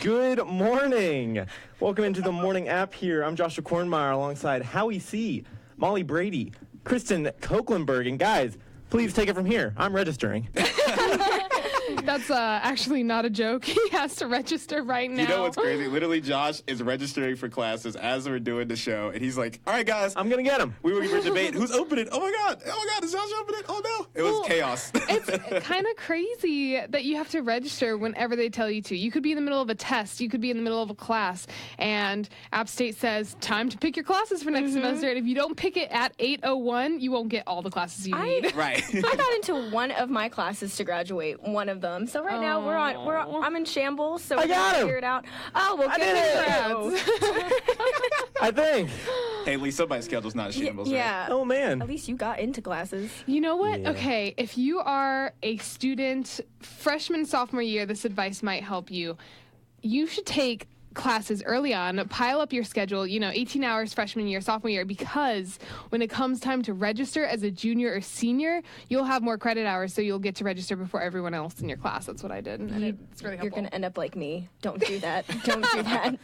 Good morning. Welcome into the morning app here. I'm Joshua Kornmeyer alongside Howie C., Molly Brady, Kristen Copelandberg, and guys, please take it from here. I'm registering. That's actually not a joke. He has to register right now. You know what's crazy? Literally, Josh is registering for classes as we're doing the show, and he's like, all right, guys. I'm going to get him. We were debating who's opening. Oh, my God, is Josh opening? Oh, no. It was chaos. It's kind of crazy that you have to register whenever they tell you to. You could be in the middle of a test. You could be in the middle of a class, and App State says, time to pick your classes for next semester, and if you don't pick it at 8:01, you won't get all the classes you need. Right. I got into one of my classes to graduate, one of them. So right now I'm in shambles, so we got to figure it out. Oh, well, good. I think. Hey, at least somebody's schedule's not a shambles, yeah. right? Oh, man. At least you got into classes. You know what? Yeah. Okay, if you are a student, freshman, sophomore year, this advice might help you. You should take classes early on, pile up your schedule, 18 hours freshman year, sophomore year, because when it comes time to register as a junior or senior, you'll have more credit hours, so you'll get to register before everyone else in your class. That's what I did, and it's really helpful. You're going to end up like me. Don't do that. Don't do that.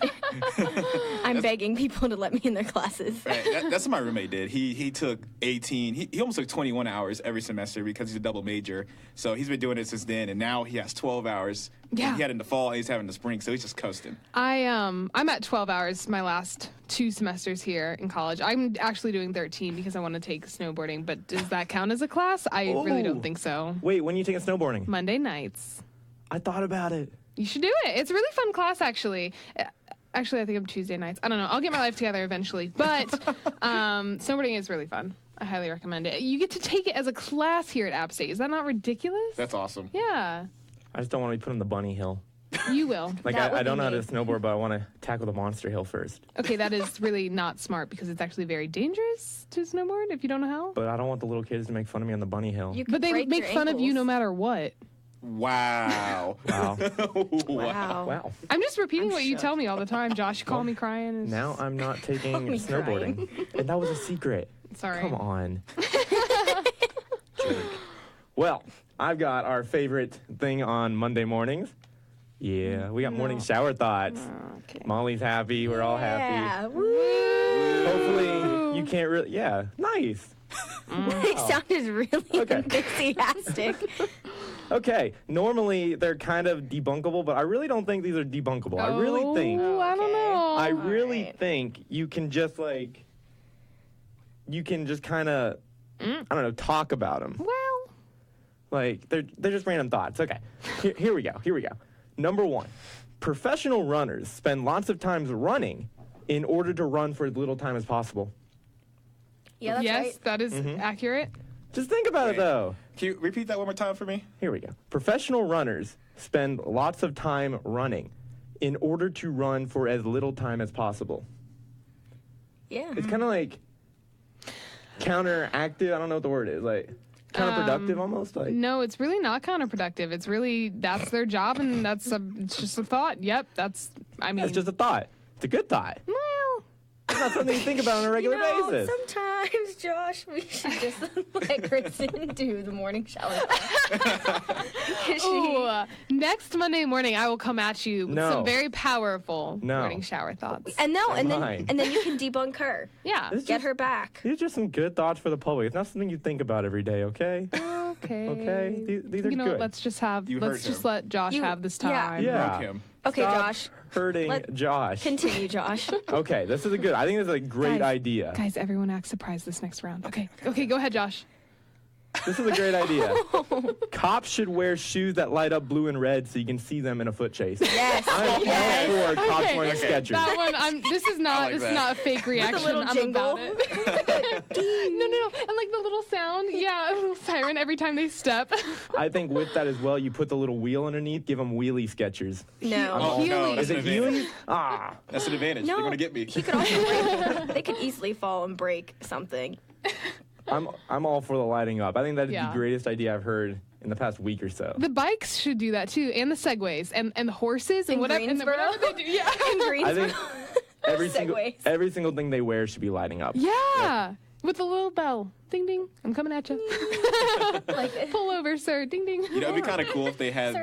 I'm begging people to let me in their classes. Right. That's what my roommate did. He took 18. He almost took 21 hours every semester because he's a double major. So he's been doing it since then, and now he has 12 hours. Yeah. He had in the fall, and he's having the spring, so he's just coasting. I'm at 12 hours my last 2 semesters here in college. I'm actually doing 13 because I want to take snowboarding, but does that count as a class? I really don't think so. Wait, when are you taking snowboarding? Monday nights. I thought about it. You should do it. It's a really fun class, actually. Actually, I think I'm Tuesday nights. I don't know. I'll get my life together eventually. But snowboarding is really fun. I highly recommend it. You get to take it as a class here at App State. Is that not ridiculous? That's awesome. Yeah. I just don't want to be put on the bunny hill. You will. Like, I don't know how to snowboard, but I want to tackle the monster hill first. Okay, that is really not smart because it's actually very dangerous to snowboard if you don't know how. But I don't want the little kids to make fun of me on the bunny hill. But they make fun of you no matter what. Wow. Wow. Wow. I'm just repeating what you tell me all the time, Josh. You call me crying. Now I'm not taking me snowboarding. And that was a secret. Sorry. Come on. Jerk. Well, I've got our favorite thing on Monday mornings. Yeah, we got morning shower thoughts. Okay. Molly's happy. We're all happy. Yeah. Woo. Hopefully you can't really... Yeah, nice. They sounded really enthusiastic. Okay, normally they're kind of debunkable, but I really don't think these are debunkable. I really think... I don't know. I really think you can just, like... You can just kind of, I don't know, talk about them. Well... Like, they're just random thoughts. Okay, here we go. Number 1, professional runners spend lots of time running in order to run for as little time as possible. Yeah, that's yes, right. that is accurate. Just think about it, though. Can you repeat that one more time for me? Here we go. Professional runners spend lots of time running in order to run for as little time as possible. Yeah. It's kind of like counteractive. I don't know what the word is. Like, counterproductive almost? Like. No, it's really not counterproductive. It's really, that's their job, and it's just a thought. Yep, that's just a thought. It's a good thought. Well... It's not something you think about on a regular basis. Sometimes, Josh, we should just let Kristen do the morning shower. Ooh, next Monday morning, I will come at you with some very powerful morning shower thoughts. And then you can debunk her. Yeah. Get her back. These are just some good thoughts for the public. It's not something you think about every day, okay? Okay. Okay? These are good. Let's just let Josh have this time. Yeah. Broke him. Okay, Stop Josh. hurting Josh. Continue, Josh. Okay, this is I think this is a great idea. Guys, everyone act surprised this next round. Okay, go ahead, Josh. This is a great idea. Cops should wear shoes that light up blue and red so you can see them in a foot chase. Yes. I'm all for cops wearing Skechers. That one, this is not a fake reaction. With a little jingle. About it. No. And like the little sound. Yeah, a little siren every time they step. I think with that as well, you put the little wheel underneath, give them wheelie Skechers. No. Oh, no, Is it Healy? That's an advantage. No. They're going to get me. He could also break. They could easily fall and break something. I'm all for the lighting up. I think that is the greatest idea I've heard in the past week or so. The bikes should do that too, and the Segways, and the horses, and whatever they do. Yeah. In Greensboro. I think every single thing they wear should be lighting up. Yeah. With a little bell. Ding, ding. I'm coming at you. Pull over, sir. Ding, ding. You know, it'd be kind of cool if they had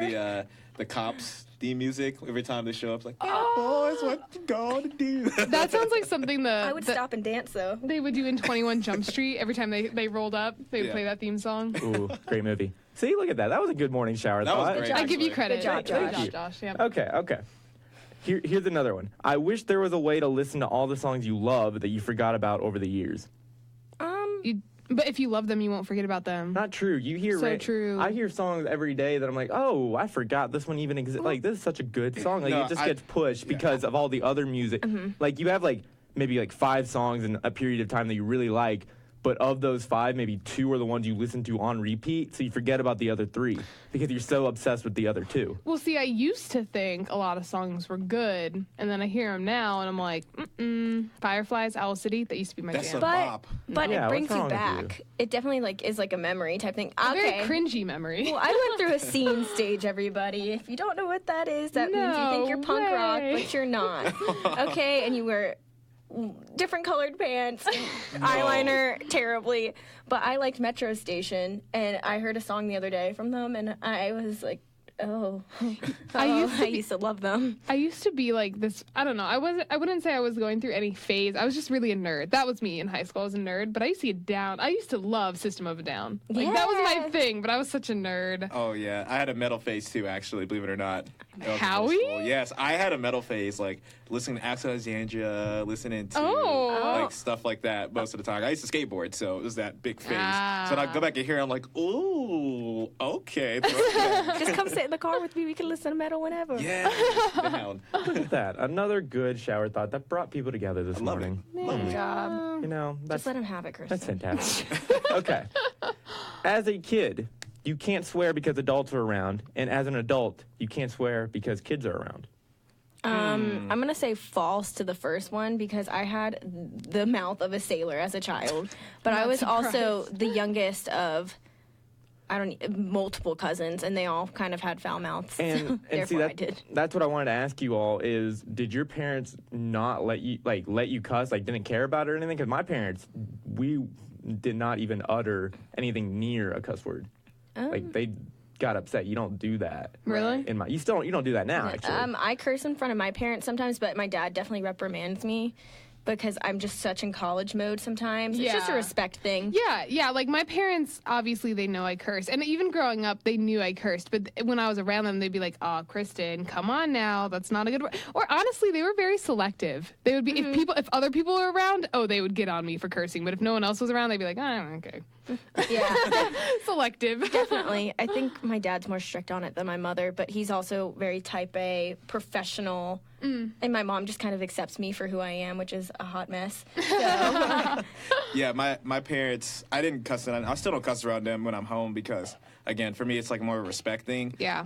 the cops theme music every time they show up. Like, boys, what you gonna do? That sounds like something I would stop and dance though. they would do in 21 Jump Street every time they rolled up. They would play that theme song. Ooh, great movie. See, look at that. That was a good morning shower That was thought. great. I give you credit. Good job, Thank you. Josh. Yeah. Okay. Here's another one. I wish there was a way to listen to all the songs you love that you forgot about over the years. But if you love them, you won't forget about them. Not true. You hear So true. I hear songs every day that I'm like, oh, I forgot this one even exists. Like, this is such a good song. Like, No, it just gets pushed because of all the other music. Like, you have maybe 5 songs in a period of time that you really like. But of those 5, maybe 2 are the ones you listen to on repeat, so you forget about the other 3 because you're so obsessed with the other 2. Well, see, I used to think a lot of songs were good, and then I hear them now, and I'm like, Fireflies, Owl City, that used to be my That's jam. a bop. But Yeah, it brings what's you wrong with back. It definitely is like a memory type thing. A very Okay. cringy memory. Well, I went through a scene stage, everybody. If you don't know what that is, that means you think you're punk rock, way. but you're not. Okay, and you wear different colored pants, and eyeliner terribly. But I liked Metro Station, and I heard a song the other day from them, and I was like, I used to love them. I used to be like this. I don't know. I wouldn't say I was going through any phase. I was just really a nerd. That was me in high school. I was a nerd. But I used to get down. I used to love System of a Down. Like that was my thing. But I was such a nerd. Oh yeah, I had a metal phase too. Actually, believe it or not. Howie? Yes, I had a metal phase. Like listening to Axel Alexandria, listening to like stuff like that most of the time. I used to skateboard, so it was that big phase. So when I go back and hear, I'm like, ooh, okay. Just come sit in the car with me. We can listen to metal whenever. Yeah, down. Look at that. Another good shower thought that brought people together this love morning. Good job. You know, that's Just let him have it, Kristen. That's fantastic. Okay. As a kid, you can't swear because adults are around, and as an adult, you can't swear because kids are around. I'm going to say false to the first one because I had the mouth of a sailor as a child. But I was also the youngest of multiple cousins, and they all kind of had foul mouths. And Therefore, see, I did. that's what I wanted to ask you all is, did your parents not let you cuss, didn't care about it or anything? Because my parents, we did not even utter anything near a cuss word. They got upset. You don't do that. Really? You don't do that now, actually. I curse in front of my parents sometimes, but my dad definitely reprimands me because I'm just such in college mode sometimes. It's just a Yeah. respect thing. Yeah. Like my parents, obviously, they know I curse, and even growing up, they knew I cursed. But when I was around them, they'd be like, "Oh, Kristen, come on now, that's not a good word." Or honestly, they were very selective. They would be if other people were around, they would get on me for cursing. But if no one else was around, they'd be like, okay. Yeah, Selective. definitely. I think my dad's more strict on it than my mother, but he's also very type A, professional. And my mom just kind of accepts me for who I am, which is a hot mess. So. Yeah, my parents, I didn't cuss around. I still don't cuss around them when I'm home because, again, for me, it's like more of a respect thing. Yeah.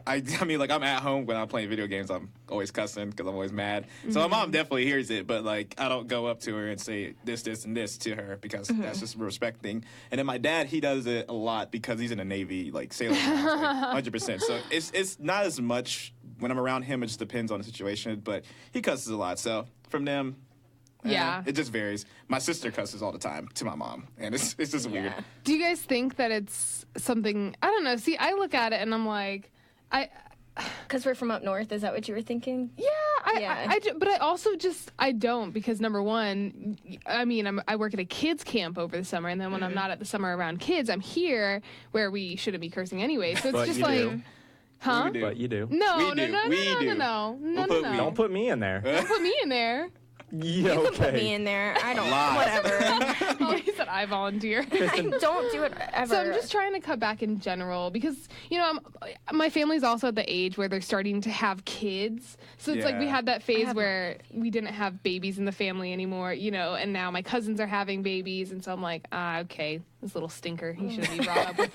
I mean, I'm at home when I'm playing video games, I'm always cussing because I'm always mad. So my mom definitely hears it, but I don't go up to her and say this, and this to her because that's just a respect thing. And then my dad, he does it a lot because he's in the Navy, sailor, 100%. So it's not as much when I'm around him. It just depends on the situation, but he cusses a lot. So from them. Yeah. It just varies. My sister cusses all the time to my mom, and it's just weird. Do you guys think that it's something? I don't know. See, I look at it and I'm like, Because we're from up north, is that what you were thinking? but I also I don't because number one, I mean, I work at a kids camp over the summer, and then when I'm not at the summer around kids, I'm here where we shouldn't be cursing anyway. So it's But just you like, do. huh? We do. But you do. No, We no, do. no, We no, do. no, no, no, We'll no, put no. we. Don't put me in there. Don't put me in there. Yeah, You can put me okay. in there. I don't. Lies. Whatever. Oh, he said I volunteer. Don't do it ever. So I'm just trying to cut back in general because, my family's also at the age where they're starting to have kids. So it's like we Yeah. had that phase where we didn't have babies in the family anymore, and now my cousins are having babies. And so I'm like, okay, this little stinker, he shouldn't be brought up with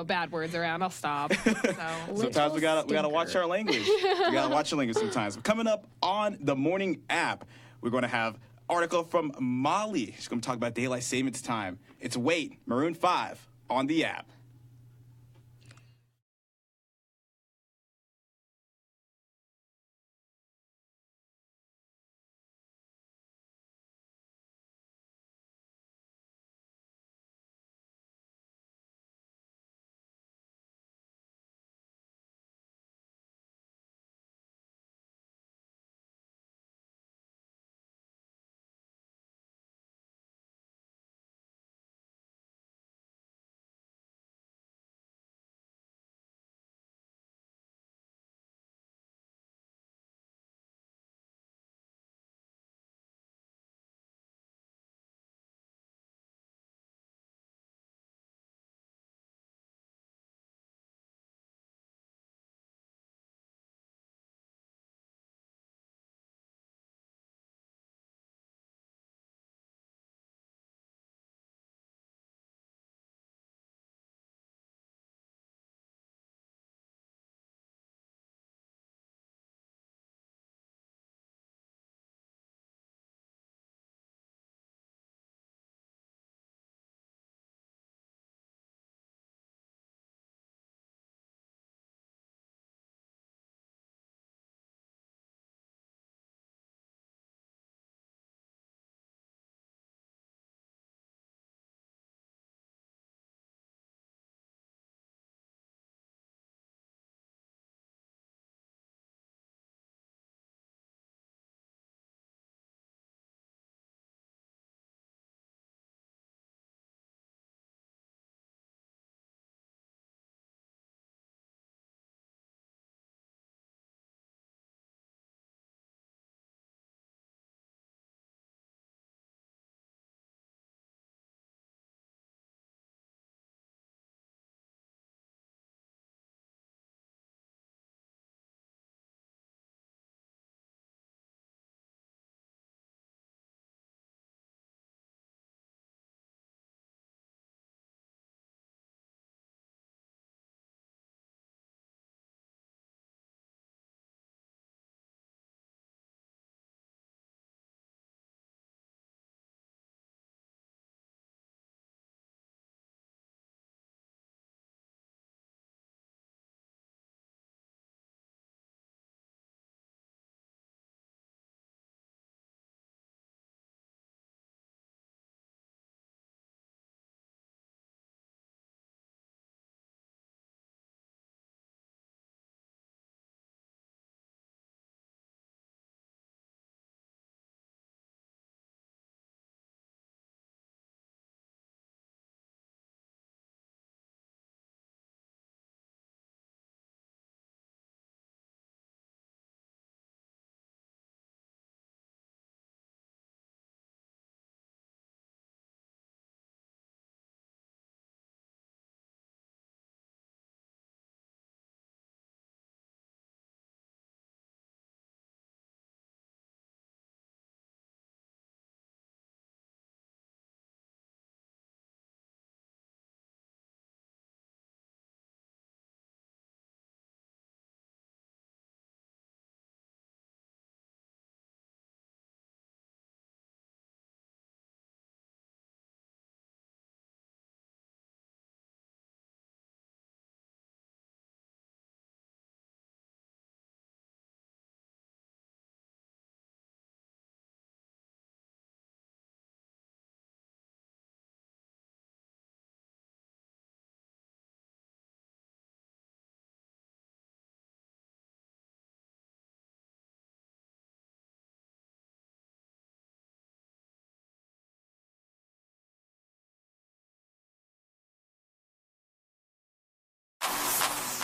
bad words around. I'll stop. So. Sometimes we gotta watch our language. We gotta watch our language sometimes. Coming up on the morning app, we're gonna have article from Molly. She's gonna talk about daylight savings time. It's Wait, Maroon 5 on the app.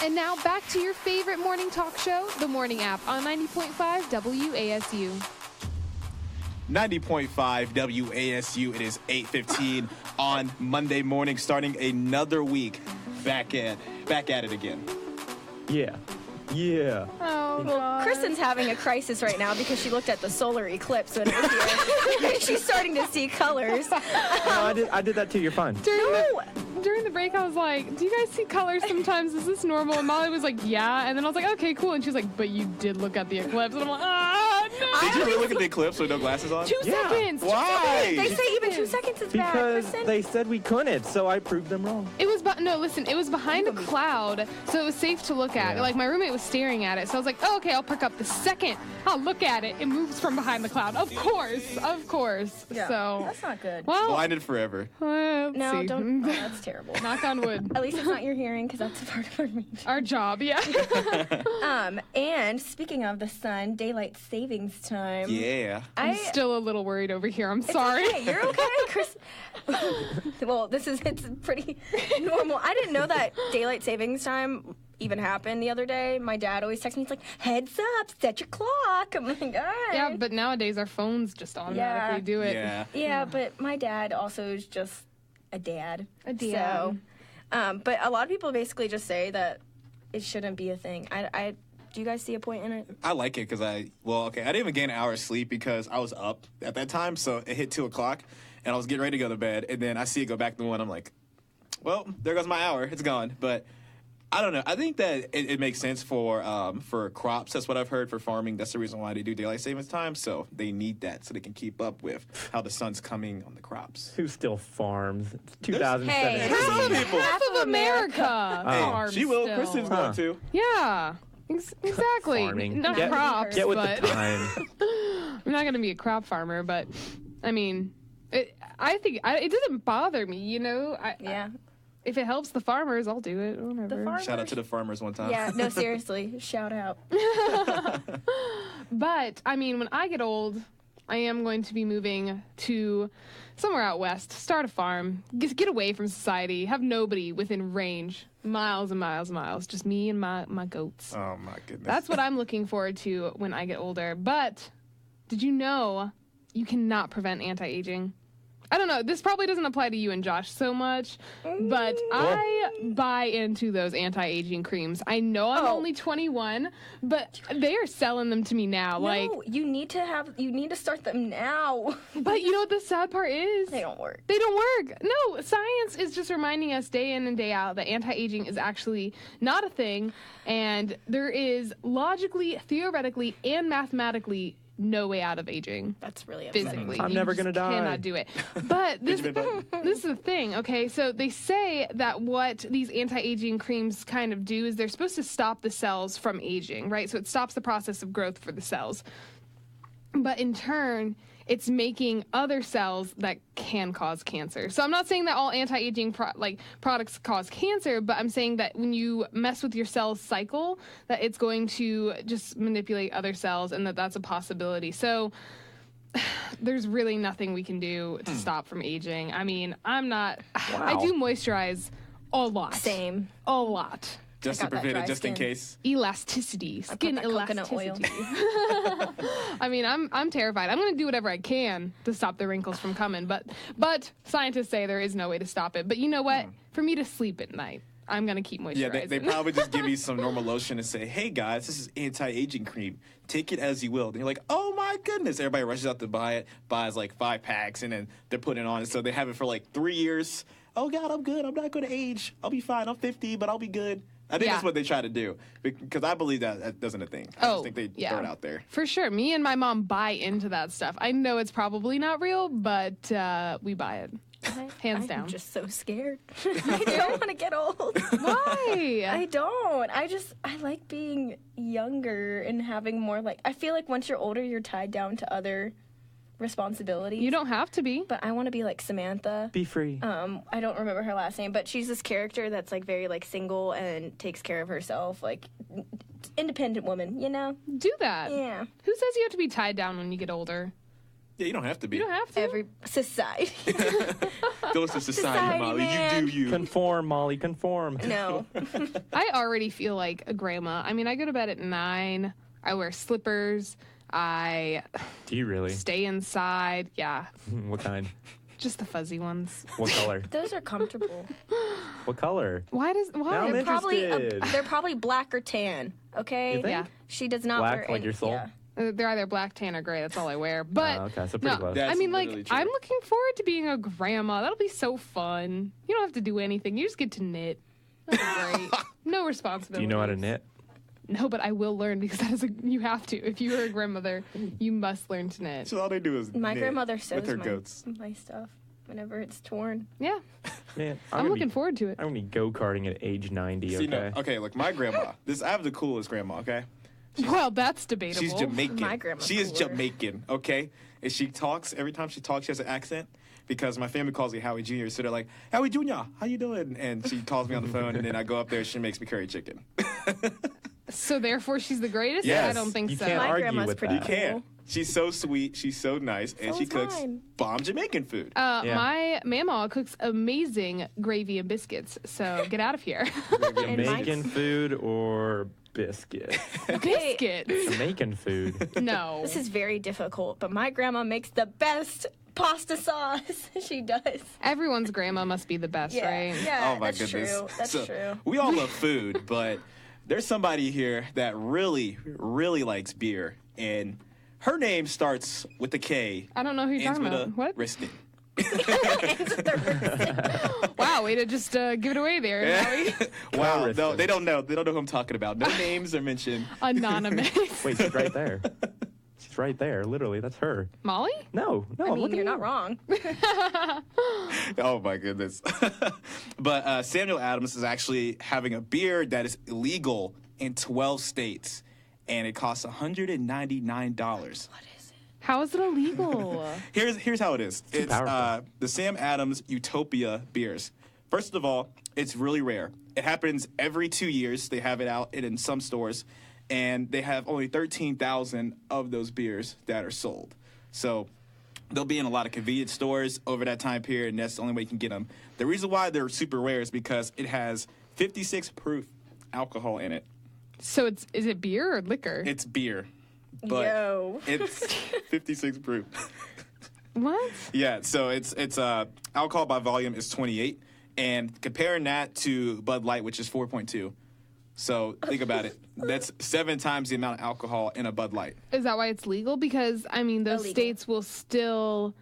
And now back to your favorite morning talk show, The Morning App, on 90.5 WASU. 90.5 WASU. It is 8:15 on Monday morning, starting another week. Back at it again. Yeah. Yeah. Oh, Well, God. Kristen's having a crisis right now because she looked at the solar eclipse when it was here. She's starting to see colors. No, I did that too. You're fine. During the break, I was like, do you guys see colors sometimes? Is this normal? And Molly was like, yeah. And then I was like, okay, cool. And she was like, but you did look at the eclipse. And I'm like, no. Did you really look at the eclipse with no glasses on? 2 seconds. Why? They say even 2 seconds is bad, Because Kristen. they said we couldn't, so I proved them wrong. It was, it was behind a cloud, so it was safe to look at. Yeah. Like, my roommate was staring at it, so I was like, oh, okay, I'll perk up. The second I'll look at it, it moves from behind the cloud. Of course. Yeah, So, that's not good. well, Blinded forever. let's No, see. don't. Oh, that's terrible. Knock on wood. At least it's not your hearing, because that's a part of our major. Our job, yeah. And speaking of the sun, daylight savings time. Yeah. I'm still a little worried over here. I'm sorry. Okay, you're okay, Chris. Well, it's pretty normal. I didn't know that daylight savings time even happened the other day. My dad always texts me. He's like, "Heads up, set your clock." I'm like, "All right." Yeah, but nowadays our phones just automatically do it. Yeah. Yeah, but my dad also is just a dad. A dad. So, but a lot of people basically just say that it shouldn't be a thing. Do you guys see a point in it? I like it because I didn't even gain an hour of sleep because I was up at that time, so it hit 2 o'clock, and I was getting ready to go to bed, and then I see it go back to 1. I'm like, well, there goes my hour. It's gone. But I don't know. I think that it makes sense for crops. That's what I've heard for farming. That's the reason why they do daylight savings time, so they need that so they can keep up with how the sun's coming on the crops. Who still farms? It's 2017. Hey, Half of America. Hey, farms she will. still. Kristen's going to. Yeah. Exactly. Farming. Not Get- crops, Get with but the time. I'm not going to be a crop farmer, but I mean, I think it doesn't bother me, you know? Yeah. If it helps the farmers, I'll do it. Whatever. The farmers. Shout out to the farmers one time. Yeah, no, seriously. Shout out. But, I mean, when I get old, I am going to be moving to somewhere out west, start a farm, get away from society, have nobody within range, miles and miles and miles, just me and my goats. Oh, my goodness. That's what I'm looking forward to when I get older. But did you know you cannot prevent anti-aging? I don't know. This probably doesn't apply to you and Josh so much, but I buy into those anti-aging creams. I know I'm only 21, but they are selling them to me now. No, you need to start them now. But you know what the sad part is? They don't work. They don't work. No, science is just reminding us day in and day out that anti-aging is actually not a thing, and there is logically, theoretically, and mathematically no way out of aging. That's really upsetting. Physically. I'm You never just gonna die. cannot do it. But this Benjamin is the thing, okay? So they say that what these anti-aging creams kind of do is they're supposed to stop the cells from aging, right? So it stops the process of growth for the cells. But in turn, it's making other cells that can cause cancer. So I'm not saying that all anti-aging products cause cancer, but I'm saying that when you mess with your cell's cycle, that it's going to just manipulate other cells, and that's a possibility. So there's really nothing we can do to stop from aging. I mean, I do moisturize a lot. Same. A lot. Just I to got that prevent dry it, just in skin. case. Elasticity, skin that coconut elasticity. oil. I mean, I'm terrified. I'm going to do whatever I can to stop the wrinkles from coming, but scientists say there is no way to stop it. But you know what? For me to sleep at night, I'm going to keep moisturizing. Yeah, they probably just give you some normal lotion and say, hey, guys, this is anti-aging cream. Take it as you will. And you're like, oh, my goodness. Everybody rushes out to buy it, buys like 5 packs, and then they're putting it on. So they have it for like 3 years. Oh, God, I'm good. I'm not going to age. I'll be fine. I'm 50, but I'll be good. I think that's what they try to do, because I believe that isn't a thing. I just think they throw it out there. For sure. Me and my mom buy into that stuff. I know it's probably not real, but we buy it. Hands down. I'm just so scared. I don't want to get old. Why? I don't. I like being younger and having more, I feel like once you're older, you're tied down to other responsibilities. You don't have to be. But I want to be like Samantha. Be free. I don't remember her last name, but she's this character that's very single and takes care of herself, independent woman, you know? Do that. Yeah. Who says you have to be tied down when you get older? Yeah, you don't have to be. You don't have to. Every society. Go to society, Society, Molly. man. You do you. Conform, Molly, conform. No. I already feel like a grandma. I mean, I go to bed at 9. I wear slippers. I Do you really? stay inside. Yeah, What kind? just the fuzzy ones. What color? Those are comfortable. What color? Why? Now I'm They're probably interested. they're probably black or tan. Okay. You think? Yeah. She does not Black, wear like any. your soul? Yeah. They're either black, tan, or gray. That's all I wear. But Okay, so pretty close. That's I mean, literally like, true. I'm looking forward to being a grandma. That'll be so fun. You don't have to do anything. You just get to knit. That's great. No responsibility. Do you know how to knit? No, but I will learn because you have to. If you are a grandmother, you must learn to knit. So all they do is My knit grandmother sews with her goats. my stuff whenever it's torn. Yeah, Man, I'm looking forward to it. I'm gonna be go-karting at age 90, See, okay? no, okay, look, my grandma. I have the coolest grandma. Okay, Well, that's debatable. she's Jamaican. My grandma's She is cooler. Jamaican. Okay, and she talks every time she talks. She has an accent because my family calls me Howie Jr. So they're like, Howie Jr., how you doing? And she calls me on the phone, and then I go up there. and She makes me curry chicken. So therefore, she's the greatest. Yes. I don't think You so. can't My argue grandma's with pretty that. cool. Can't. She's so sweet. She's so nice, and So she is cooks mine. bomb Jamaican food. Yeah. My mama cooks amazing gravy and biscuits. So get out of here. Jamaican food or biscuit? Okay. Biscuits? Jamaican food. No. This is very difficult, but my grandma makes the best pasta sauce. She does. Everyone's grandma must be the best, Yeah. right? Yeah. Oh my that's goodness. true. That's So, true. We all love food, but there's somebody here that really, really likes beer, and her name starts with a K. I don't know who you're Ends talking with about. a What? wristing. Wow, way to just give it away there. Howie. Wow, Wristing. no, they don't know. They don't know who I'm talking about. No names are mentioned. Anonymous. Wait, she's right there. She's right there. Literally, that's her. Molly? No, I I'm mean, looking you're at not you. wrong. Oh my goodness. But Samuel Adams is actually having a beer that is illegal in 12 states, and it costs $199. How is it illegal? Here's how it is. It's powerful. the Sam Adams Utopia beers. First of all, it's really rare. It happens every 2 years. They have it out in some stores, and they have only 13,000 of those beers that are sold. So they'll be in a lot of convenience stores over that time period, and that's the only way you can get them. The reason why they're super rare is because it has 56 proof alcohol in it. So is it beer or liquor? It's beer, but Yo. it's 56 proof. What? Yeah, so it's alcohol by volume is 28, and comparing that to Bud Light, which is 4.2. So think about it. That's 7 times the amount of alcohol in a Bud Light. Is that why it's legal? Because, I mean, those Illegal. states will still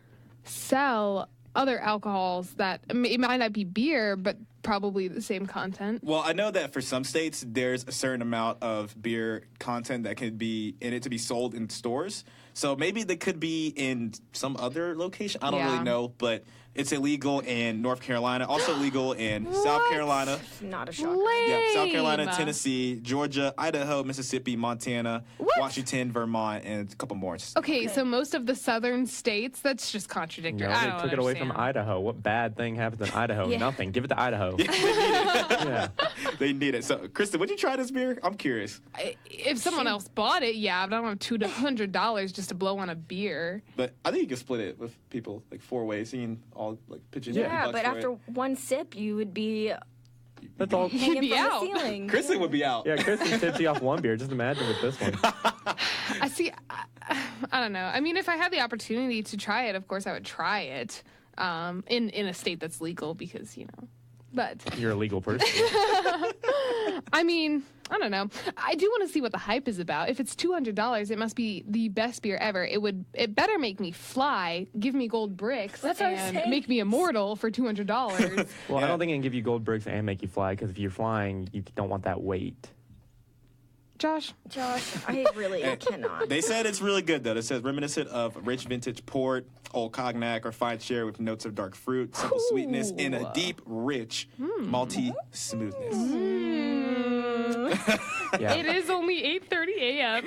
sell other alcohols that it might not be beer, but probably the same content. Well, I know that for some states, there's a certain amount of beer content that can be in it to be sold in stores. So maybe they could be in some other location. I don't Yeah. really know, but it's illegal in North Carolina, also illegal in South What? Carolina. Not a shocker. Lame. Yeah, South Carolina, Tennessee, Georgia, Idaho, Mississippi, Montana, What? Washington, Vermont, and a couple more. Okay, so most of the southern states, that's just contradictory. No, I they don't took it away from understand. Idaho. What bad thing happens in Idaho? Yeah. Nothing. Give it to Idaho. Yeah. They need it. So, Kristen, would you try this beer? I'm curious. If someone else bought it, yeah, but I don't have $200 just to blow on a beer. But I think you can split it with people like 4 ways. You can all like pitch in Yeah, $50 but for after it. one sip, you would be That's all. hanging be from out. the ceiling. Kristen would be out. Yeah, Kristen tipsy off one beer. Just imagine with this one. I see. I don't know. I mean, if I had the opportunity to try it, of course I would try it. In a state that's legal, because But You're a legal person. I mean, I don't know. I do want to see what the hype is about. If it's $200, it must be the best beer ever. It better make me fly, give me gold bricks, That's what I'm and saying. make me immortal for $200. Well, I Yeah. don't think it can give you gold bricks and make you fly, because if you're flying, you don't want that weight. Josh, I really cannot. They said it's really good, though. It says reminiscent of rich vintage port, old cognac, or fine share with notes of dark fruit, simple sweetness, and a deep, rich, malty smoothness. Yeah. it is only 8:30 a.m.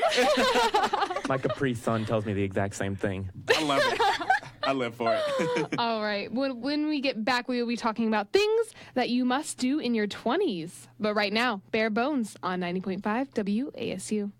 My Capri Sun tells me the exact same thing. I love it. I live for it. All right. When we get back, we will be talking about things that you must do in your 20s. But right now, Bare Bones on 90.5 WASU.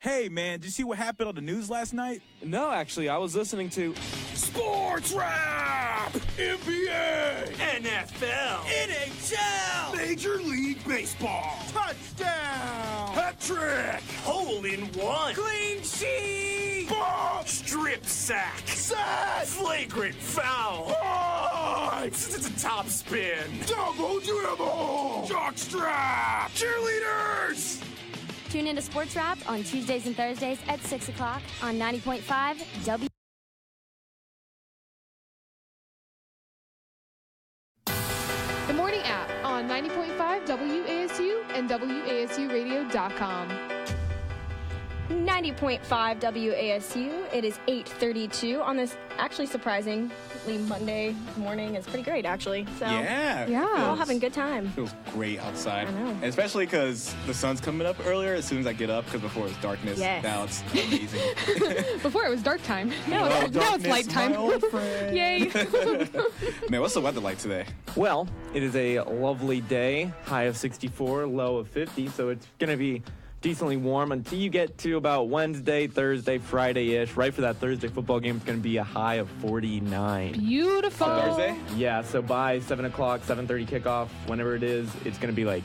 Hey, man, did you see what happened on the news last night? No, actually, I was listening to Sports Rap! NBA! NFL. NHL! Major League Baseball. Touchdown! Hat-trick! Hole-in-one. Clean sheet! Ball. Strip sack. Sack! Flagrant foul. Top spin. Double dribble! Jockstrap! Cheerleaders! Tune into Sports Rap on Tuesdays and Thursdays at 6 o'clock on 90.5 W. The Morning App on 90.5 WASU and WASUradio.com. 90.5 WASU. It is 8:32 on this actually surprisingly Monday morning. It's pretty great, actually. So Yeah. we're all having a good time. Feels great outside. I know. And especially because the sun's coming up earlier as soon as I get up, because before it's darkness. Yes. Now it's amazing. Before it was dark time. Now it's Darkness, light time. my old friend. Yay. Man, what's the weather like today? Well, it is a lovely day. High of 64, low of 50, so it's going to be decently warm until you get to about Wednesday, Thursday, Friday-ish. Right for that Thursday football game, it's going to be a high of 49. Beautiful. Thursday? Yeah, so by 7 o'clock, 7:30 kickoff, whenever it is, it's going to be like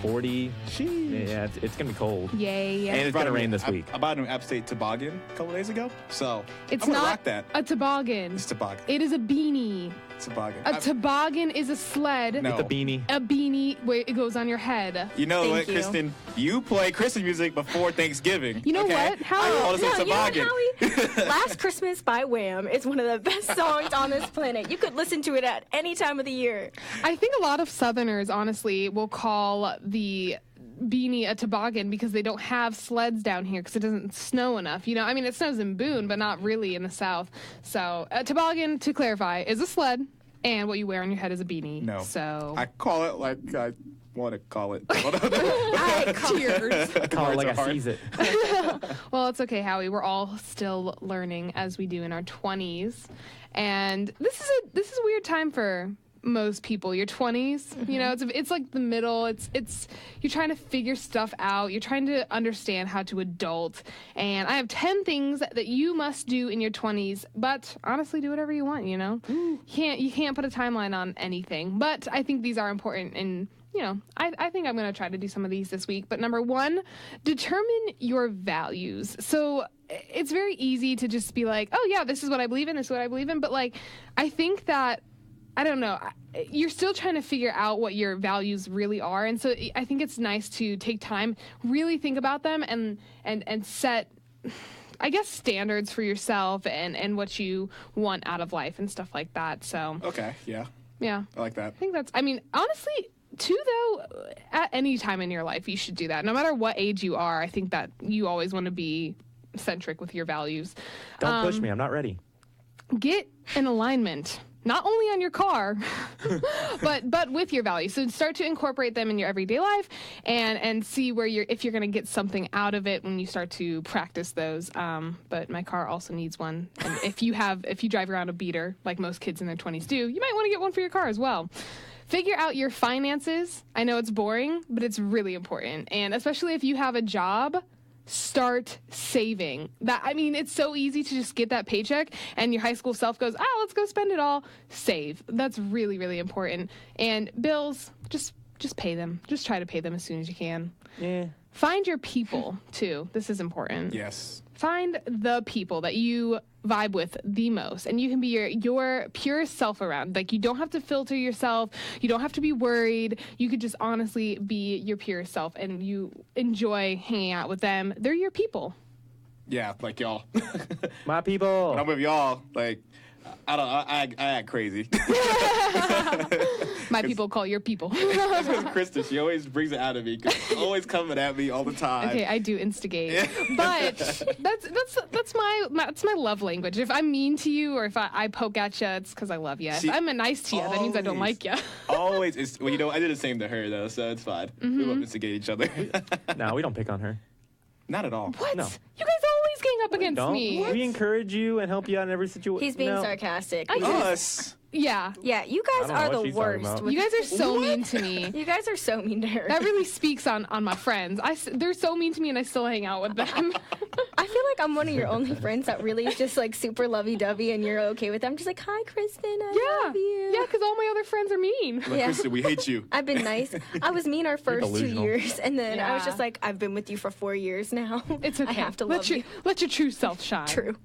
40. Yeah, it's going to be cold. Yay. And it's going to rain this week. I bought an App State toboggan a couple days ago, so It's I'm gonna not rock that. a toboggan. It's toboggan. It is a beanie. Toboggan. A toboggan is a sled. No. With a beanie. A beanie where it goes on your head. You know Thank what, you. Kristen? You play Christmas music before Thanksgiving. You know okay? what? How- I call this a toboggan. Howie, Last Christmas by Wham is one of the best songs on this planet. You could listen to it at any time of the year. I think a lot of Southerners, honestly, will call the beanie a toboggan because they don't have sleds down here because it doesn't snow enough. You know, I mean, it snows in Boone, but not really in the South. So a toboggan, to clarify, is a sled, and what you wear on your head is a beanie. No. So I call it like I want to call it. cheers. Call it like Words are I sees it. Well, it's okay, Howie. We're all still learning as we do in our 20s, and this is a weird time for most people. Your 20s, you know, it's like the middle. It's you're trying to figure stuff out. You're trying to understand how to adult. And I have 10 things that you must do in your 20s. But honestly, do whatever you want. You know, you can't put a timeline on anything. But I think these are important and. You know, I think I'm going to try to do some of these this week. But number one, determine your values. So it's very easy to just be like, oh, yeah, this is what I believe in. This is what I believe in. But, like, I think that, I don't know, you're still trying to figure out what your values really are. And so I think it's nice to take time, really think about them and set, I guess, standards for yourself and what you want out of life and stuff like that. So, Okay, yeah. yeah. I like that. I think that's, I mean, honestly, too, though, at any time in your life, you should do that. No matter what age you are, I think that you always want to be centric with your values. Don't push me. I'm not ready. Get an alignment, not only on your car, but with your values. So start to incorporate them in your everyday life and see where if you're going to get something out of it when you start to practice those. But my car also needs one. And if you drive around a beater, like most kids in their 20s do, you might want to get one for your car as well. Figure out your finances. I know it's boring, but it's really important. And especially if you have a job, start saving. It's so easy to just get that paycheck and your high school self goes, let's go spend it all. Save. That's really, really important. And bills, just pay them. Just try to pay them as soon as you can. Yeah. Find your people, too. This is important. Yes. Find the people that you vibe with the most, and you can be your purest self around. Like, you don't have to filter yourself. You don't have to be worried. You could just honestly be your purest self, and you enjoy hanging out with them. They're your people. Yeah, like y'all. My people. When I'm with y'all, like, I act crazy. My people call your people. That's because Krista, she always brings it out of me. 'Cause she's always coming at me all the time. Okay, I do instigate, but that's my love language. If I'm mean to you or if I poke at you, it's because I love you. If I'm nice to you, that means I don't like you. Always. Well, you know, I did the same to her, though, so it's fine. We won't instigate each other. No, we don't pick on her. Not at all. What? No. You guys always gang up against Don't. me. We encourage you and help you out in every situation. He's being sarcastic. I Us. Yeah. Yeah, you I guys don't know are what the she's talking worst. about. with- You guys are so mean to me. You guys are so mean to her. That really speaks on my friends. They're so mean to me, and I still hang out with them. I feel like I'm one of your only friends that really is just like super lovey-dovey, and you're okay with them. Just like, hi, Kristen, I love you. Yeah, because all my other friends are mean. Like, Yeah. Kristen, we hate you. I've been nice. I was mean our first 2 delusional. years, and then I was Yeah. just like, I've been with you for 4 years now. It's okay. I have to love you. Let your true self shine. True.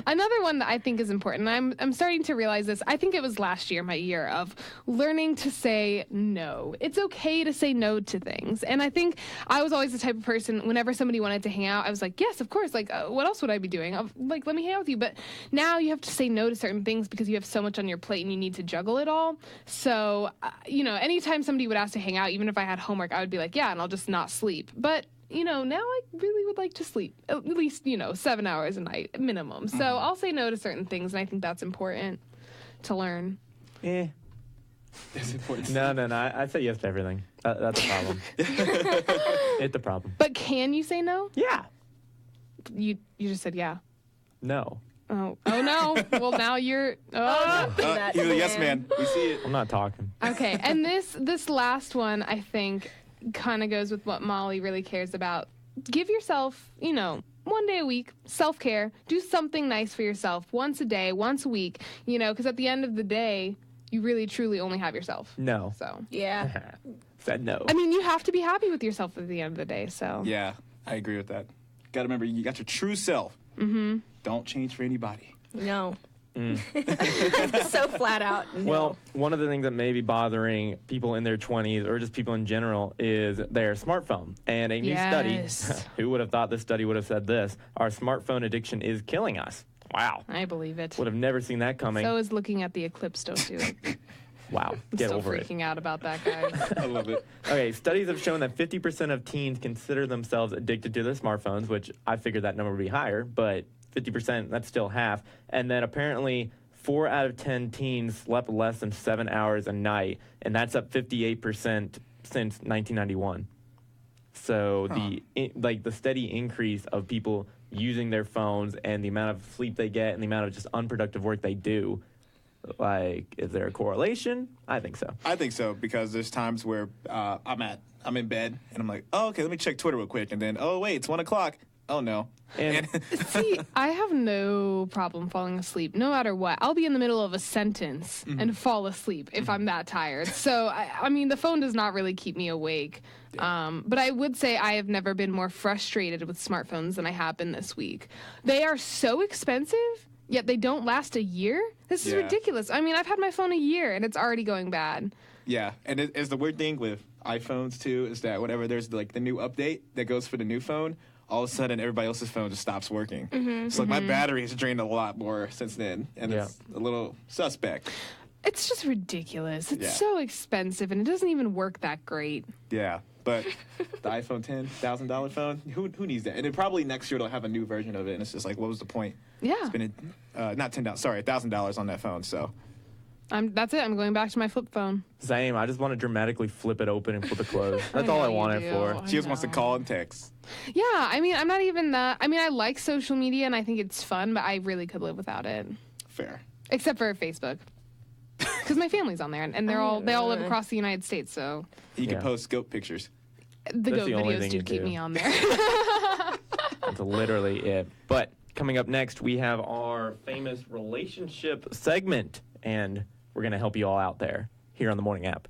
Another one that I think is important, and I'm starting to realize this. I think it was last year, my year of learning to say no. It's okay to say no to things. And I think I was always the type of person, whenever somebody wanted to hang out, I was like, yes, of course. Like, what else would I be doing? Like, let me hang out with you. But now you have to say no to certain things because you have so much on your plate and you need to juggle it all. So, anytime somebody would ask to hang out, even if I had homework, I would be like, yeah, and I'll just not sleep. But now I really would like to sleep at least, 7 hours a night minimum. So I'll say no to certain things, and I think that's important to learn. Eh. That's important. No. I say yes to everything. That's a problem. It's the problem. But can you say no? Yeah. You just said yeah. No. Oh no. Well, now you're. Oh. That He's a yes man. man. We see it. I'm not talking. Okay, and this last one I think kind of goes with what Molly really cares about. Give yourself, 1 day a week, self-care. Do something nice for yourself once a day, once a week, because at the end of the day, you really truly only have yourself. No. So, Yeah. Said no. I mean, you have to be happy with yourself at the end of the day, so. Yeah, I agree with that. Got to remember, you got your true self. Mm-hmm. Don't change for anybody. No. So flat out. No. Well, one of the things that may be bothering people in their 20s or just people in general is their smartphone. And a new Yes. study, who would have thought this study would have said this? Our smartphone addiction is killing us. Wow. I believe it. Would have never seen that coming. So is looking at the eclipse, don't you? Wow. I'm Get still over it. freaking out about that, guys. I love it. Okay, studies have shown that 50% of teens consider themselves addicted to their smartphones, which I figured that number would be higher, but 50%, that's still half. And then apparently 4 out of 10 teens slept less than 7 hours a night, and that's up 58% since 1991. So the steady increase of people using their phones and the amount of sleep they get and the amount of just unproductive work they do, is there a correlation? I think so. I think so, because there's times where I'm in bed and I'm like, oh, okay, let me check Twitter real quick, and then, oh wait, it's 1 o'clock. Oh no. And See, I have no problem falling asleep, no matter what. I'll be in the middle of a sentence and fall asleep if I'm that tired. So, I mean, the phone does not really keep me awake. But I would say I have never been more frustrated with smartphones than I have been this week. They are so expensive, yet they don't last a year. This is Yeah. ridiculous. I mean, I've had my phone a year, and it's already going bad. Yeah, and it's the weird thing with iPhones too, is that whenever there's like the new update that goes for the new phone, all of a sudden everybody else's phone just stops working. So like my battery has drained a lot more since then, and it's a little suspect. It's just ridiculous. It's Yeah. so expensive, and it doesn't even work that great. Yeah, but the iPhone 10, $1,000 phone, who needs that? And then probably next year they'll have a new version of it, and it's just like, what was the point? Yeah. Spending not $10, sorry, $1,000 on that phone. So That's it. I'm going back to my flip phone. same. I just want to dramatically flip it open and flip it closed. That's all know I you want it do. for. I she just wants to know. call and text. Yeah, I mean, I'm not even that. I mean, I like social media and I think it's fun, but I really could live without it, Fair. except for Facebook, because my family's on there and they all live across the United States, so You can Yeah. post goat pictures. the That's goat the only videos thing do you keep do. me on there. That's literally it. But coming up next, we have our famous relationship segment, and we're going to help you all out there here on the Morning App.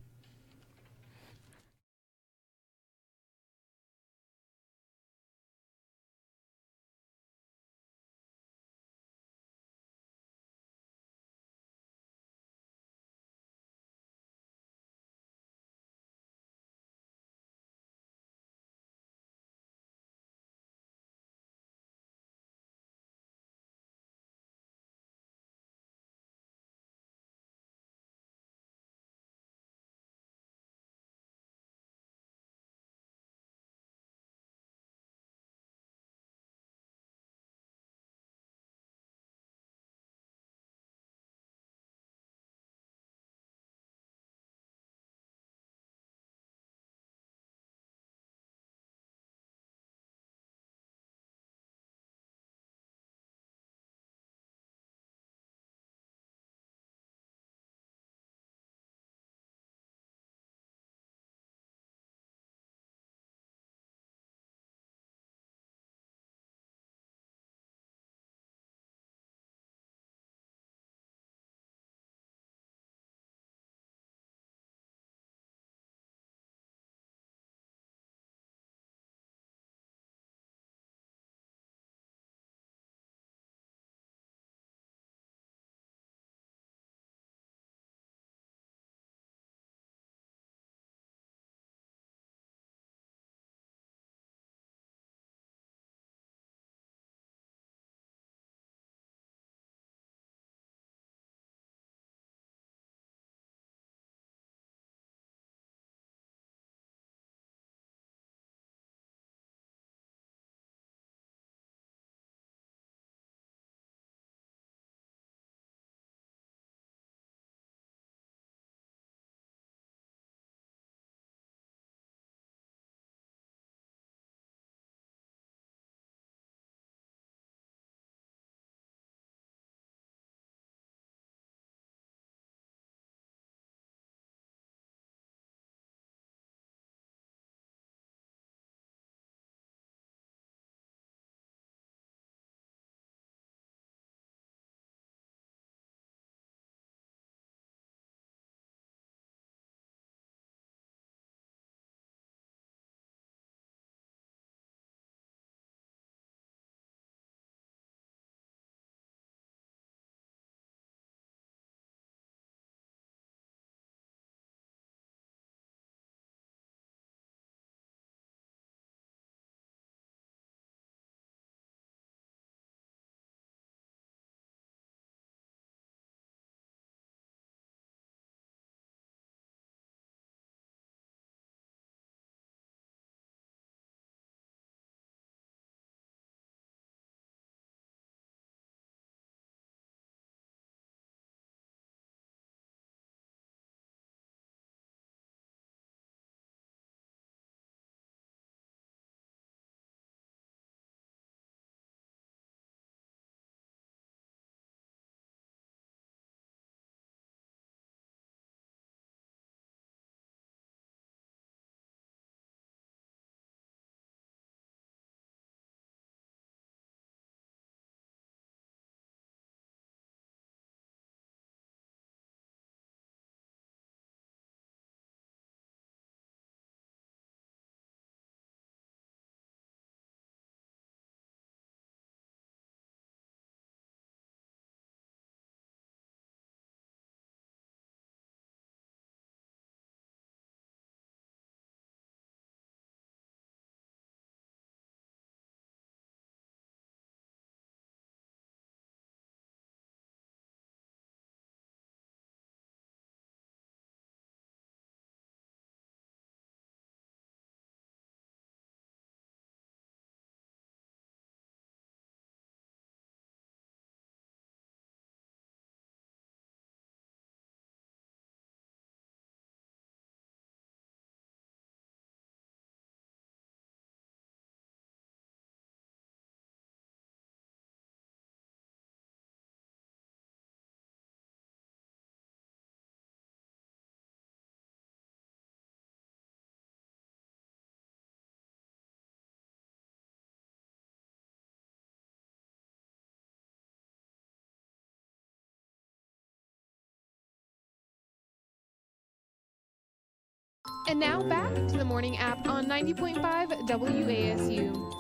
And now back to the morning app on 90.5 WASU.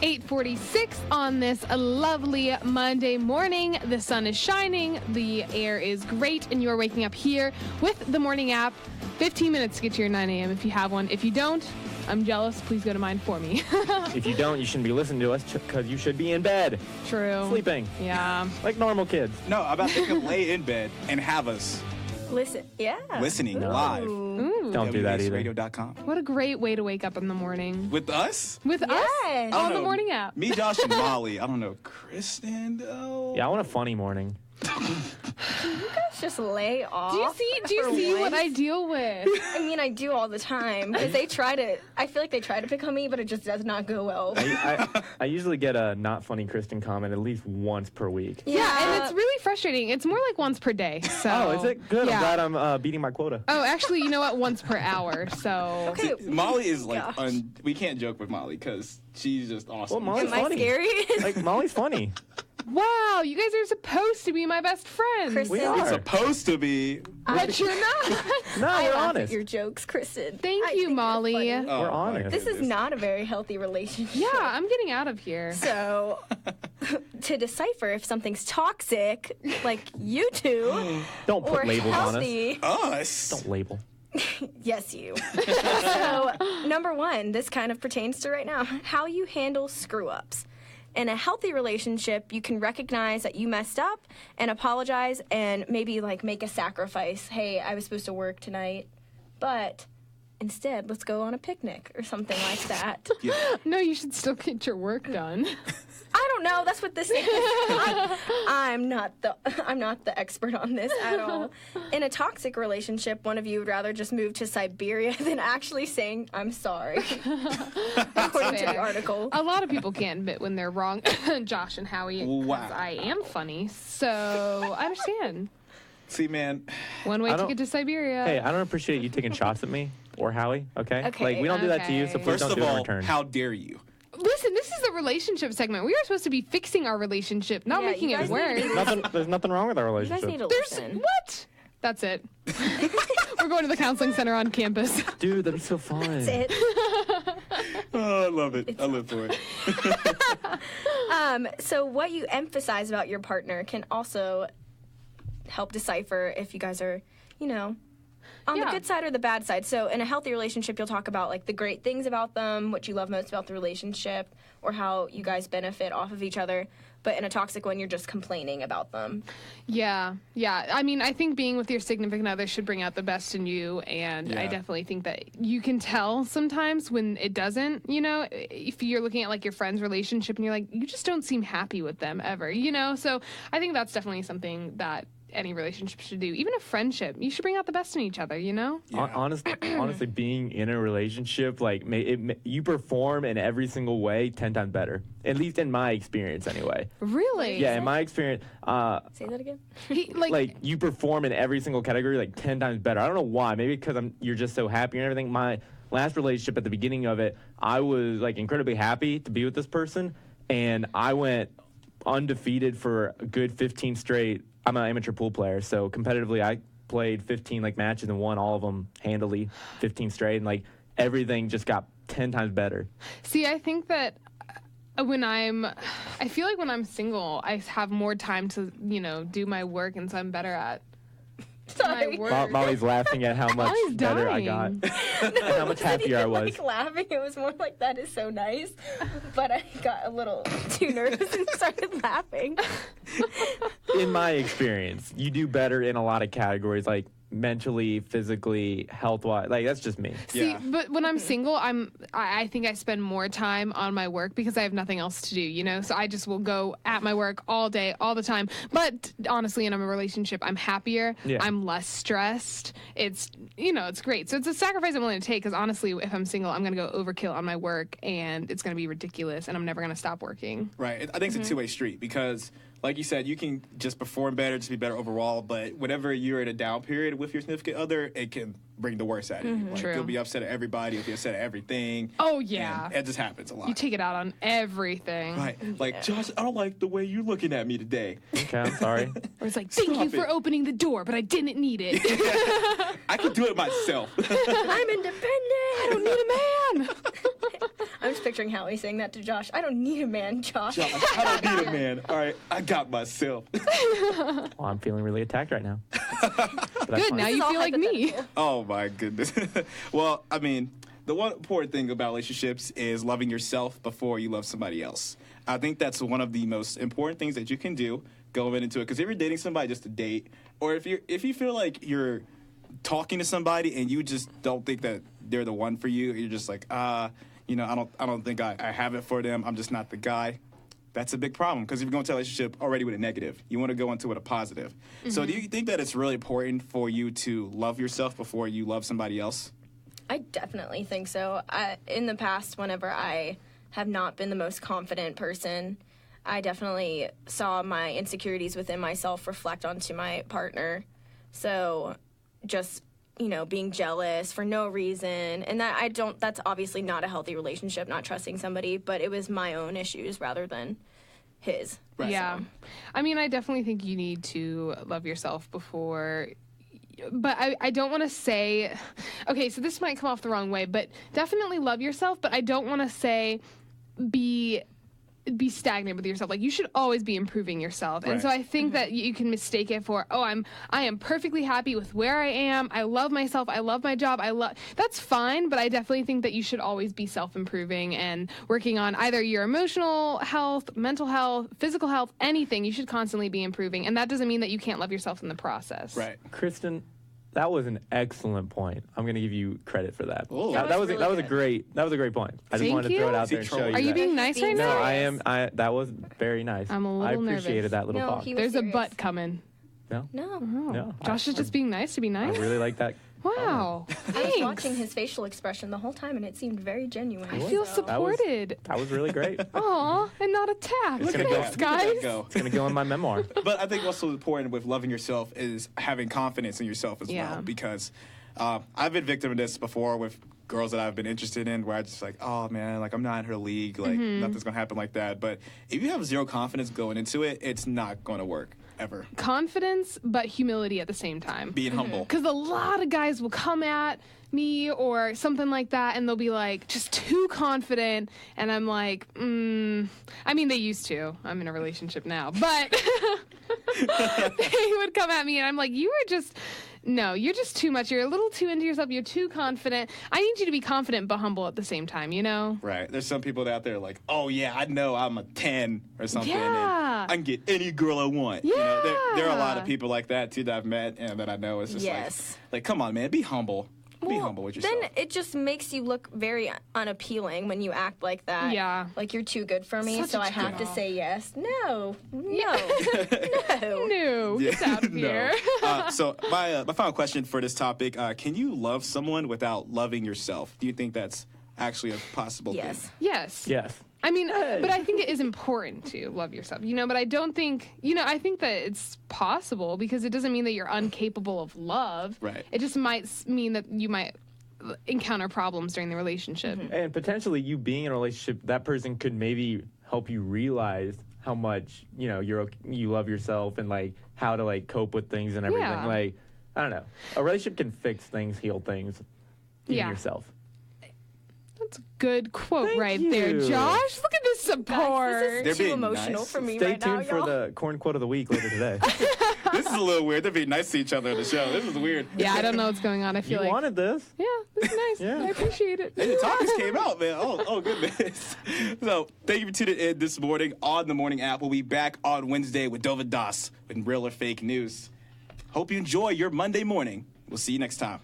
8:46 on this lovely Monday morning. The sun is shining, the air is great, and you're waking up here with the morning app. 15 minutes to get to your 9 a.m. if you have one. If you don't, I'm jealous. Please go to mine for me. If you don't, you shouldn't be listening to us because you should be in bed. True. Sleeping. Yeah. Like normal kids. No, I'm about to lay in bed and have us listening live. Ooh. Don't do that either. WASUradio.com. What a great way to wake up in the morning. With us? With us Yes. I on don't the know. morning app. Me, Josh, and Molly. I don't know. Kristen, though? Yeah, I want a funny morning. Just lay off. Do you for see what once. I deal with? I mean, I do all the time because I feel like they try to pick on me, but it just does not go well. I usually get a not funny Kristen comment at least once per week. Yeah, and it's really frustrating. It's more like once per day. So. Oh, is it? Good. Yeah. I'm glad I'm beating my quota. Oh, actually, you know what? Once per hour. So. Okay. Molly is like, Gosh. we can't joke with Molly because she's just awesome. Well, Molly's Am I funny. scary? Like, Molly's funny. Wow, you guys are supposed to be my best friends. Kristen, We are. Supposed to be. But you're not. No, I we're laugh honest. at your jokes, Kristen. Thank I you, think you're Molly. funny. Oh, We're my honest. This is goodness. not a very healthy relationship. Yeah, I'm getting out of here. So, to decipher if something's toxic, like you two, Don't put or labels on us. healthy, Us. Don't label. yes, you. So, number one, this kind of pertains to right now, how you handle screw-ups. In a healthy relationship, you can recognize that you messed up and apologize and maybe like make a sacrifice. Hey, I was supposed to work tonight, but instead, let's go on a picnic or something like that. No, you should still get your work done. I don't know. That's what this is. I'm not the expert on this at all. In a toxic relationship, one of you would rather just move to Siberia than actually saying I'm sorry. According to the fair. article. A lot of people can't admit when they're wrong. Josh and Howie, because Wow. I am funny, so I understand. See, man. One way I to don't- get to Siberia. Hey, I don't appreciate you taking shots at me or Howie, okay? Okay, Like, we don't do that to you, so okay. please First don't of do it in all, return. how dare you? Listen, this is a relationship segment. We are supposed to be fixing our relationship, not Yeah, making you it guys worse. need There's nothing wrong with our You guys relationship. need to There's listen. what? That's it. We're going to the counseling center on campus. Dude, that'd be so fun. That's it. Oh, I love it. I live for it. So what you emphasize about your partner can also help decipher if you guys are, on the Yeah. good side or the bad side. So in a healthy relationship, you'll talk about like the great things about them, what you love most about the relationship, or how you guys benefit off of each other. But in a toxic one, you're just complaining about them. Yeah. I mean, I think being with your significant other should bring out the best in you, and I Yeah. definitely think that you can tell sometimes when it doesn't, if you're looking at like your friend's relationship and you're like, you just don't seem happy with them ever, So I think that's definitely something that any relationship should do. Even a friendship, you should bring out the best in each other, Honestly, being in a relationship, like, you perform in every single way 10 times better. At least in my experience, anyway. Really? Yeah, in my experience, Say that again? like, you perform in every single category like 10 times better. I don't know why. Maybe because you're just so happy and everything. My last relationship, at the beginning of it, I was like incredibly happy to be with this person, and I went undefeated for a good 15 straight. I'm an amateur pool player, so competitively I played 15 like matches and won all of them handily, 15 straight, and like everything just got 10 times better. See, I think that I feel like when I'm single, I have more time to, do my work, and so I'm better at Sorry. my work. Molly's laughing at how much Molly's better I got dying. and how much happier I was. Like laughing, it was more like that is so nice, but I got a little too nervous and started laughing. In my experience, you do better in a lot of categories, like mentally, physically, health-wise. Like, that's just me. See, Yeah. but when I'm single, I think I spend more time on my work because I have nothing else to do, So I just will go at my work all day, all the time. But honestly, in a relationship, I'm happier. Yeah. I'm less stressed. It's, it's great. So it's a sacrifice I'm willing to take because honestly, if I'm single, I'm going to go overkill on my work and it's going to be ridiculous and I'm never going to stop working. Right. I think it's a two-way street because, like you said, you can just perform better, just be better overall. But whenever you're in a down period with your significant other, it can bring the worst out of you. Like, True. you'll be upset at everybody. You'll be upset at everything. Oh, yeah. And it just happens a lot. You take it out on everything. Right. Like, Josh, I don't like the way you're looking at me today. Okay, I'm sorry. Or it's like, thank you Stop for it. opening the door, but I didn't need it. I can do it myself. I'm independent. I don't need a man. I'm just picturing Hallie saying that to Josh. I don't need a man, Josh. Josh, I don't need a man. All right, I got myself. Well, I'm feeling really attacked right now. But that's Good, fine. now This you is all feel like me. hypothetical. Oh my goodness. Well, I mean, the one important thing about relationships is loving yourself before you love somebody else. I think that's one of the most important things that you can do going into it. Because if you're dating somebody just to date, or if you feel like you're talking to somebody and you just don't think that they're the one for you, you're just like, I don't think I have it for them. I'm just not the guy. That's a big problem, because if you're going to a relationship already with a negative, you want to go into it with a positive. So do you think that it's really important for you to love yourself before you love somebody else? I definitely think so. In the past, whenever I have not been the most confident person, I definitely saw my insecurities within myself reflect onto my partner. So just, being jealous for no reason. And that's obviously not a healthy relationship, not trusting somebody, but it was my own issues rather than his. Right. Yeah. I mean, I definitely think you need to love yourself before. But I don't want to say, okay, so this might come off the wrong way, but definitely love yourself. But I don't want to say be stagnant with yourself. Like, you should always be improving yourself. And Right. so I think that you can mistake it for, I am perfectly happy with where I am. I love myself. I love my job. That's fine. But I definitely think that you should always be self-improving and working on either your emotional health, mental health, physical health, anything. You should constantly be improving. And that doesn't mean that you can't love yourself in the process. Right. Kristen, that was an excellent point. I'm going to give you credit for that. Oh. That was a great point. I just Thank wanted to throw it you. out there and show you. Are you that. being nice right No, now? I am. That was very nice. I'm a I little appreciated nervous. that little No, talk. he was There's a serious. but coming. No, No. no. Josh is just being nice to be I nice. really like that. Wow. I was Thanks. watching his facial expression the whole time, and it seemed very genuine. I feel so- supported. That was really great. Aw, and not attacked. Look gonna at go- us, Look at that guys. go. It's going to go in my memoir. But I think also important with loving yourself is having confidence in yourself as Yeah. well. Because I've been victim of this before with girls that I've been interested in, where I just like, oh man, like I'm not in her league, like nothing's gonna happen like that. But if you have zero confidence going into it, it's not gonna work ever. Confidence, but humility at the same time. Being humble. Because a lot of guys will come at me or something like that, and they'll be like, just too confident. And I'm like, I mean, they used to. I'm in a relationship now. But they would come at me, and I'm like, you're just too much. You're a little too into yourself. You're too confident. I need you to be confident but humble at the same time, you know? Right. There's some people out there like, oh yeah, I know I'm a 10 or something, Yeah. and I can get any girl I want. You know, there are a lot of Yeah. people like that too that I've met and that I know. It's just Yes. like, come on, man, be humble. Be Well, humble with yourself. Then it just makes you look very unappealing when you act like that. Yeah. Like you're too good for me, Such so a I have to turn-off. say yes. No. No. No, get out of No. here. So my final question for this topic: can you love someone without loving yourself? Do you think that's actually a possible Yes. thing? Yes. Yes. I mean, but I think it is important to love yourself, but I don't think, I think that it's possible, because it doesn't mean that you're incapable of love. Right. It just might me that you might encounter problems during the relationship. And potentially you being in a relationship, that person could maybe help you realize how much, you love yourself and like how to like cope with things and everything. Yeah. Like, I don't know. A relationship can fix things, heal things, even Yeah. yourself. That's a good quote Thank right there, you. Josh. Look at this support. Guys, They're this is too being emotional nice. for me Stay right now, tuned for y'all. the corn quote of the week later today. This is a little weird. They're being nice to each other on the show. This is weird. Yeah, I don't know what's going on. I You feel like wanted this. yeah, this is nice. Yeah. I appreciate it. Hey, the topics came out, man. Oh goodness. So thank you for tuning in this morning on the Morning App. We'll be back on Wednesday with Dova Das with real or fake news. Hope you enjoy your Monday morning. We'll see you next time.